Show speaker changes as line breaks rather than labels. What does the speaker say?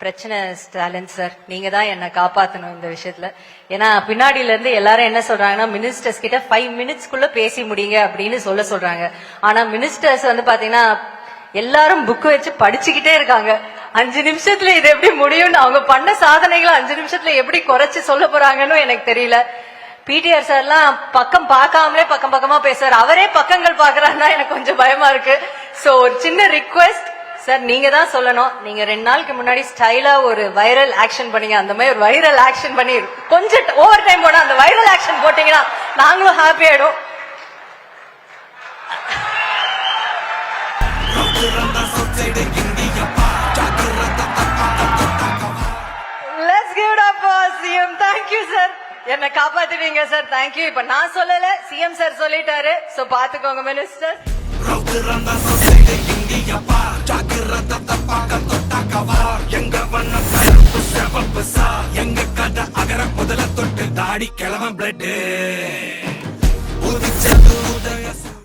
பிரச்சனை ஸ்டாலின் சார், நீங்க தான் என்ன காப்பாத்தணும் இந்த விஷயத்துல. ஏன்னா பின்னாடில இருந்து எல்லாரும் என்ன சொல்றாங்கன்னா, மினிஸ்டர்ஸ் கிட்ட 5 மினிட்ஸ்க்குள்ள பேசி முடியுங்க அப்படின்னு சொல்றாங்க. ஆனா மினிஸ்டர்ஸ் வந்து பாத்தீங்கன்னா எல்லாரும் புக் வச்சு படிச்சுக்கிட்டே இருக்காங்க. 5 நிமிஷத்துல இது எப்படி முடியும்னு, அவங்க பண்ண சாதனைகளை 5 நிமிஷத்துல எப்படி குறைச்சு சொல்ல போறாங்கன்னு எனக்கு தெரியல. பிடிஆர் சார்லாம் பக்கம் பார்க்காமலே பக்கம் பக்கமா பேசுறாரு. அவரே பக்கங்கள் பாக்குறாருன்னா எனக்கு கொஞ்சம் பயமா இருக்கு. சோ ஒரு சின்ன ரிக்வெஸ்ட் சார், நீங்க தான் சொல்லணும். நீங்க 2 நாளுக்கு முன்னாடி ஸ்டைலா ஒரு வைரல் ஆக்ஷன் பண்ணீங்க. அந்த மாதிரி ஒரு வைரல் ஆக்ஷன் பண்ணி கொஞ்சம் ஓவர் டைம் போனா அந்த வைரல் ஆக்ஷன் போட்டீங்கன்னா நாங்களும் ஹாப்பி ஆயிடும். Let's give it up for CM. Thank you sir. என்ன காப்பாத்துவீங்க சார். Thank you. இப்ப நான் சொல்லல, CM சார் சொல்லிட்டாரு. சோ பாத்துக்கோங்க மினிஸ்டர். எங்க கதை அகர முதல தொட்டு தாடி கிழவன் பிளட்